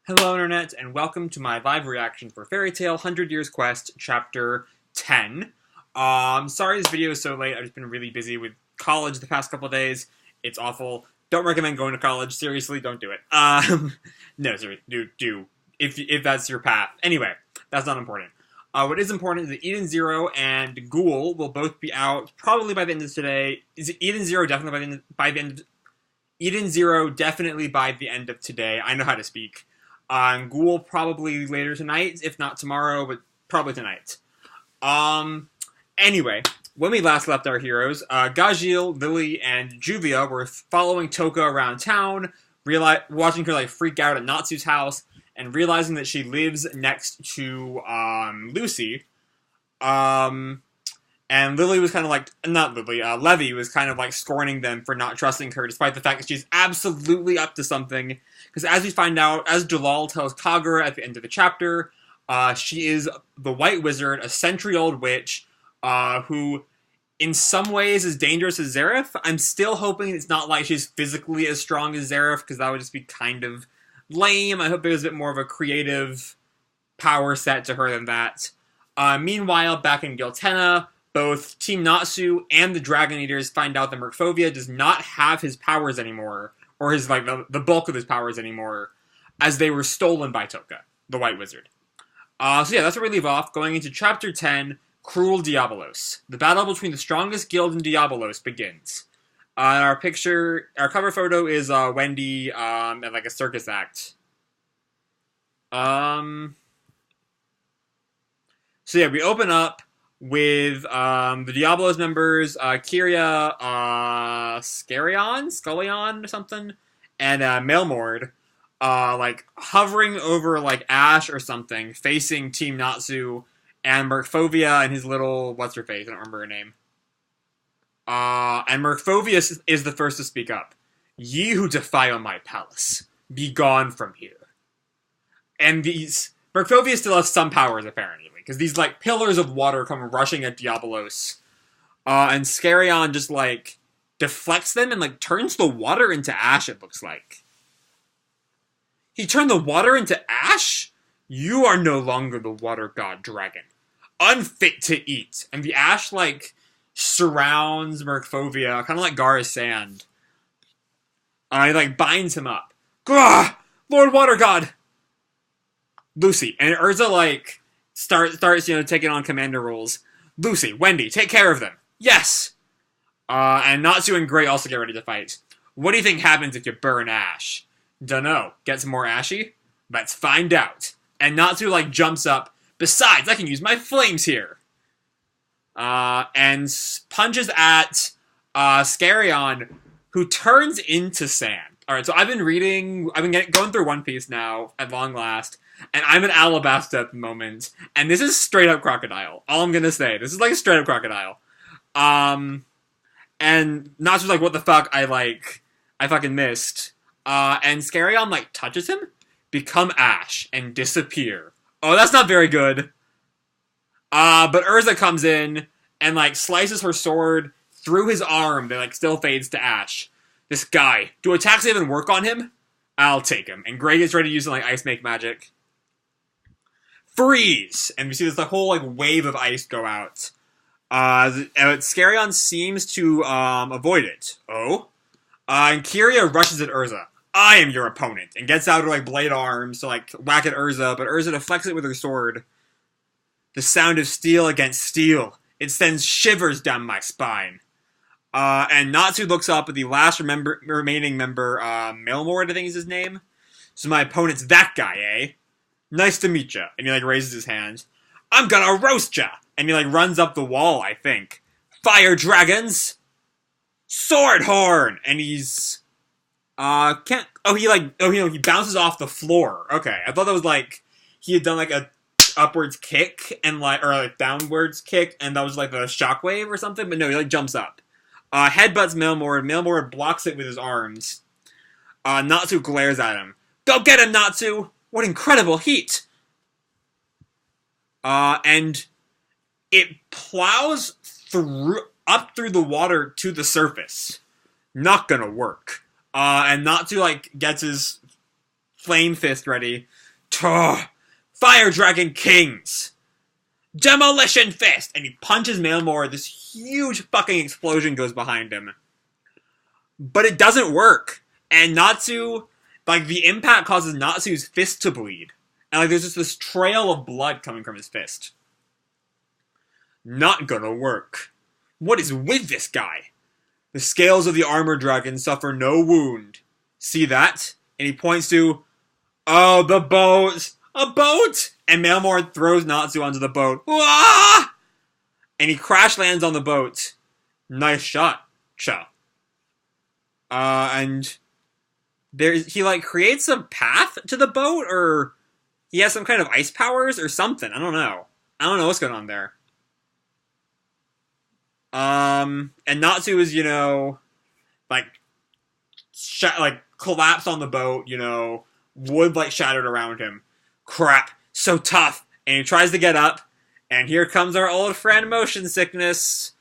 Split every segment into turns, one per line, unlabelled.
Hello, Internet, and welcome to my live reaction for Fairy Tail 100 Years Quest, Chapter 10. Sorry this video is so late. I've just been really busy with college the past couple of days. It's awful. Don't recommend going to college. Seriously, don't do it. No, seriously, do. If that's your path. Anyway, that's not important. What is important is that Eden Zero and Ghoul will both be out probably by the end of today. Is it Eden Zero definitely by the end? Eden Zero definitely by the end of today. I know how to speak. Ghoul probably later tonight, if not tomorrow, but probably tonight. Anyway, when we last left our heroes, Gajeel, Lily, and Juvia were following Toka around town, watching her freak out at Natsu's house, and realizing that she lives next to Lucy. And Lily was kind of not Lily, Levy was kind of scorning them for not trusting her, despite the fact that she's absolutely up to something. Because as we find out, as Jalal tells Kagura at the end of the chapter, she is the White Wizard, a century-old witch, who in some ways is dangerous as Zareth. I'm still hoping it's not like she's physically as strong as Zareth, because that would just be kind of lame. I hope there's a bit more of a creative power set to her than that. Meanwhile, back in Giltena, both Team Natsu and the Dragon Eaters find out that Merkfovia does not have his powers anymore, or his the bulk of his powers anymore, as they were stolen by Toka, the White Wizard. So yeah, that's where we leave off, going into Chapter 10, Cruel Diabolos. The battle between the strongest guild in Diabolos begins. Our cover photo is Wendy at a circus act. So yeah, we open up with the Diabolos members, Kyria, Scullion or something, and Mailmord, hovering over Ash or something, facing Team Natsu, and Merkfovia and his little what's-her-face, I don't remember her name. And Merkfovia is the first to speak up. Ye who defile my palace, be gone from here. And Merkfovia still has some powers, apparently, because these, pillars of water come rushing at Diabolos. And Scarion just, deflects them and, turns the water into ash, it looks like. He turned the water into ash? You are no longer the water god dragon. Unfit to eat. And the ash, surrounds Merkfovia, kind of like Gara's sand. He, binds him up. Grah! Lord Water God! Lucy. And Urza, starts taking on commander roles. Lucy, Wendy, take care of them. Yes! And Natsu and Gray also get ready to fight. What do you think happens if you burn ash? Dunno. Get some more ashy? Let's find out. And Natsu, jumps up. Besides, I can use my flames here. And punches at Scarion, who turns into sand. Alright, so I've been going through One Piece now, at long last, and I'm in Alabasta at the moment, and this is straight up crocodile. All I'm gonna say. This is straight up crocodile. And Natsu's what the fuck, I fucking missed. And Scarion, touches him, become ash, and disappear. Oh, that's not very good. But Urza comes in, and, slices her sword through his arm that, still fades to ash. This guy, do attacks even work on him? I'll take him. And Gray gets ready to use some, ice make magic. Freeze! And we see this whole wave of ice go out. Scarion seems to avoid it. Oh? And Kyria rushes at Urza. I am your opponent, and gets out her blade arms to whack at Urza, but Urza deflects it with her sword. The sound of steel against steel. It sends shivers down my spine. And Natsu looks up at the last remaining member, Mailmord, I think is his name. So my opponent's that guy, eh? Nice to meet ya. And he raises his hand. I'm gonna roast ya! And he runs up the wall, I think. Fire dragons! Sword horn! And he's he bounces off the floor. Okay, I thought that was he had done a upwards kick and or downwards kick, and that was the shockwave or something. But no, he jumps up. Headbutts Mailmord. Mailmord blocks it with his arms. Natsu glares at him. Go get him, Natsu! What incredible heat! And it plows up through the water to the surface. Not gonna work. And Natsu, gets his flame fist ready. Fire Dragon Kings! Demolition Fist! And he punches Mailmore. This huge fucking explosion goes behind him. But it doesn't work. And Natsu, like, the impact causes Natsu's fist to bleed. And, like, there's just this trail of blood coming from his fist. Not gonna work. What is with this guy? The scales of the armor dragon suffer no wound. See that? And he points to, oh, the boat! A boat! And Mailmore throws Natsu onto the boat. Wah! And he crash lands on the boat. Nice shot, Cha. And he like creates a path to the boat, or he has some kind of ice powers or something. I don't know what's going on there. And Natsu is, like collapsed on the boat, wood like shattered around him. Crap, so tough. And he tries to get up, and here comes our old friend motion sickness.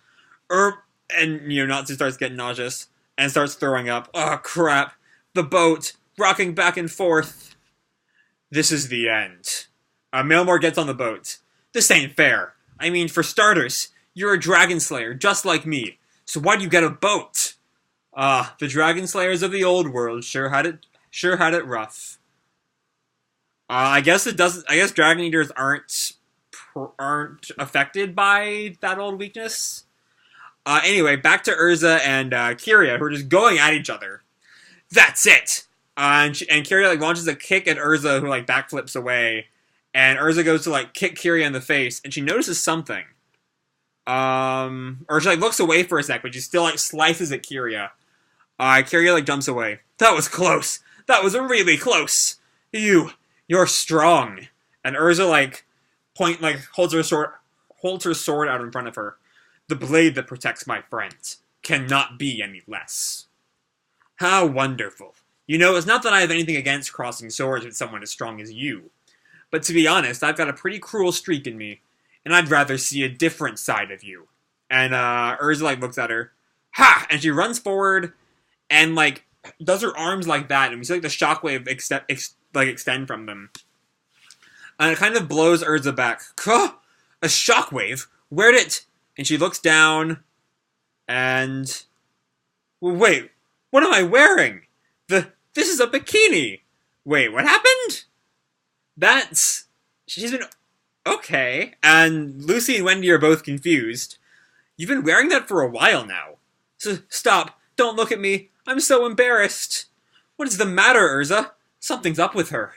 And Natsu starts getting nauseous and starts throwing up. Oh crap, the boat rocking back and forth. This is the end. Mailmore gets on the boat. This ain't fair. I mean, for starters, you're a dragon slayer just like me. So why do you get a boat? The dragon slayers of the old world sure had it rough. I guess dragon eaters aren't affected by that old weakness. Anyway, back to Urza and Kiria, who are just going at each other. That's it. And Kiria launches a kick at Urza, who backflips away. And Urza goes to kick Kiria in the face, and she notices something. Or she looks away for a sec, but she still slices at Kiria. Kiria jumps away. That was close. That was really close. You're strong. And Urza holds her sword out in front of her. The blade that protects my friends cannot be any less. How wonderful. It's not that I have anything against crossing swords with someone as strong as you. But to be honest, I've got a pretty cruel streak in me, and I'd rather see a different side of you. And Urza looks at her. Ha! And she runs forward and does her arms like that, and we see the shockwave extend from them. And it kind of blows Urza back. A shockwave? Where'd it? And she looks down, and wait, what am I wearing? This is a bikini. Wait, what happened? She's been okay. And Lucy and Wendy are both confused. You've been wearing that for a while now. So stop! Don't look at me. I'm so embarrassed. What is the matter, Urza? Something's up with her.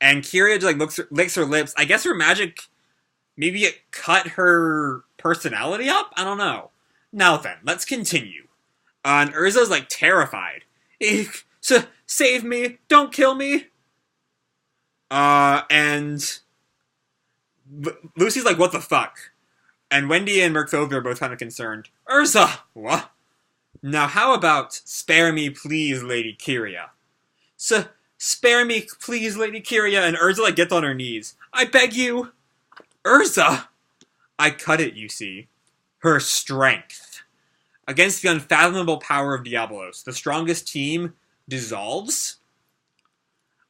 And Kiria just licks her lips. I guess her magic, maybe it cut her personality up? I don't know. Now then, let's continue. And Urza's terrified. Save me! Don't kill me! And Lucy's what the fuck? And Wendy and Mercovia are both kind of concerned. Urza! What? Now how about spare me please, Lady Kiria? Spare me please, Lady Kiria, and Urza gets on her knees. I beg you! Urza! I cut it, you see. Her strength. Against the unfathomable power of Diabolos, the strongest team dissolves?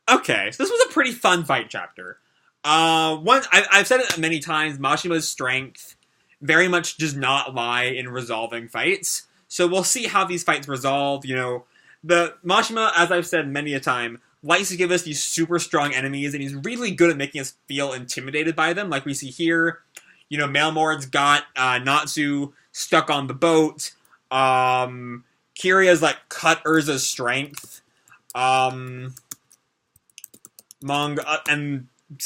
Okay, so this was a pretty fun fight chapter. I've said it many times, Mashima's strength very much does not lie in resolving fights. So we'll see how these fights resolve, The Mashima, as I've said many a time, likes to give us these super strong enemies, and he's really good at making us feel intimidated by them, like we see here. Mailmore's got Natsu stuck on the boat. Kiria's cut Urza's strength. And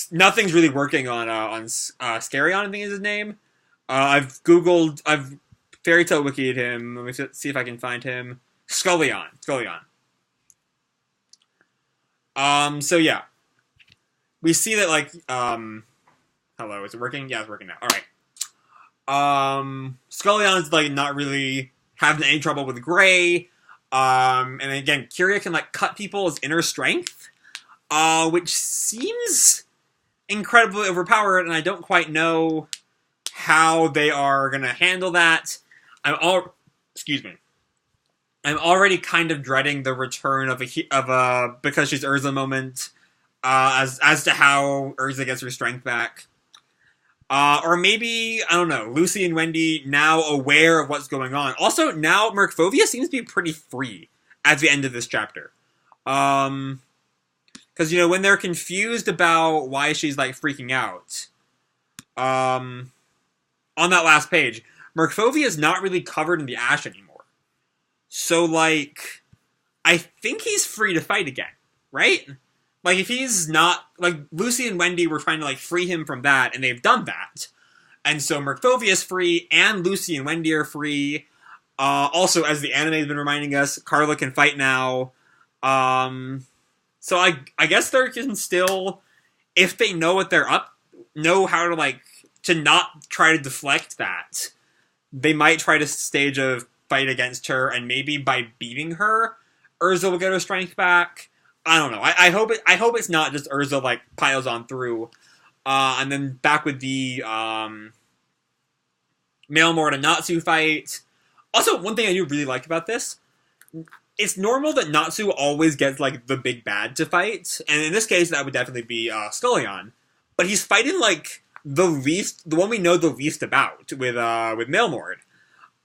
nothing's really working on Scarion, I think is his name. I've Fairy Tale Wiki'd him. Let me see if I can find him. Scullion. So yeah. We see that hello, is it working? Yeah, it's working now. Alright. Scullion's not really having any trouble with Gray. And again, Kiria can cut people's inner strength. Which seems incredibly overpowered, and I don't quite know how they are gonna handle that. I'm already kind of dreading the return of a because she's Urza moment. as to how Urza gets her strength back. Or maybe, I don't know, Lucy and Wendy now aware of what's going on. Also, now Merkfovia seems to be pretty free at the end of this chapter. Because, when they're confused about why she's, like, freaking out, on that last page, Merkfovia is not really covered in the ash anymore. So, like, I think he's free to fight again, right? Like, if he's not... Like, Lucy and Wendy were trying to, like, free him from that, and they've done that. And so Merkfovia is free, and Lucy and Wendy are free. Also, as the anime has been reminding us, Carla can fight now. So I guess they can still, if they know what they're up, know how to, like, to not try to deflect that. They might try to stage a fight against her, and maybe by beating her, Urza will get her strength back. I don't know. I hope it's not just Urza, like, piles on through. And then back with the Mailmore and Natsu fight. Also, one thing I do really like about this, it's normal that Natsu always gets, like, the big bad to fight. And in this case, that would definitely be Scullion. But he's fighting, like, the one we know the least about with Mailmore.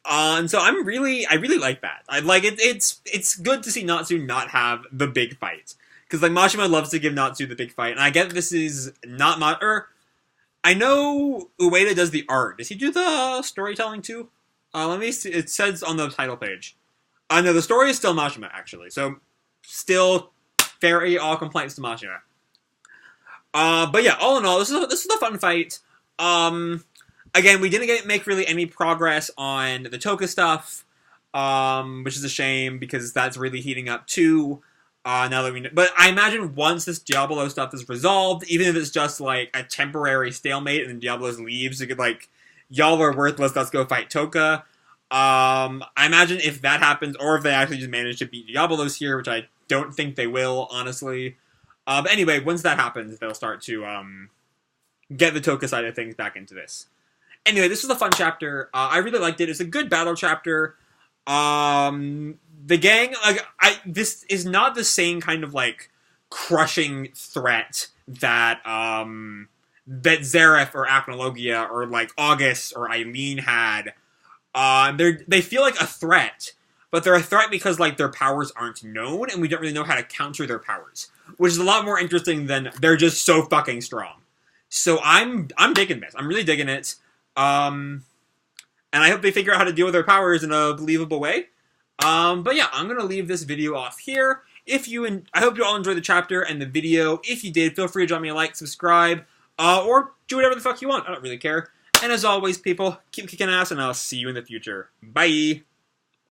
And so I really like that. I like it. It's good to see Natsu not have the big fight, because like Mashima loves to give Natsu the big fight, and I get this is not I know Ueda does the art. Does he do the storytelling too? Let me see. It says on the title page. No, the story is still Mashima actually. So still very all complaints to Mashima. But yeah, all in all, this is a fun fight. Again, we didn't make really any progress on the Toka stuff, which is a shame, because that's really heating up too, now that we know. But I imagine once this Diabolos stuff is resolved, even if it's just, like, a temporary stalemate and then Diabolos leaves, you could, like, y'all are worthless, let's go fight Toka. I imagine if that happens, or if they actually just manage to beat Diabolos here, which I don't think they will, honestly. But anyway, once that happens, they'll start to, get the Toka side of things back into this. Anyway, this was a fun chapter. I really liked it. It's a good battle chapter. The gang, like, this is not the same kind of, like, crushing threat that, that Zareth or Acnologia or, like, August or Eileen had. They feel like a threat, but they're a threat because, like, their powers aren't known, and we don't really know how to counter their powers, which is a lot more interesting than they're just so fucking strong. So I'm digging this. I'm really digging it. And I hope they figure out how to deal with their powers in a believable way. But yeah, I'm gonna leave this video off here. I hope you all enjoyed the chapter and the video. If you did, feel free to drop me a like, subscribe, or do whatever the fuck you want. I don't really care. And as always, people, keep kicking ass, and I'll see you in the future. Bye!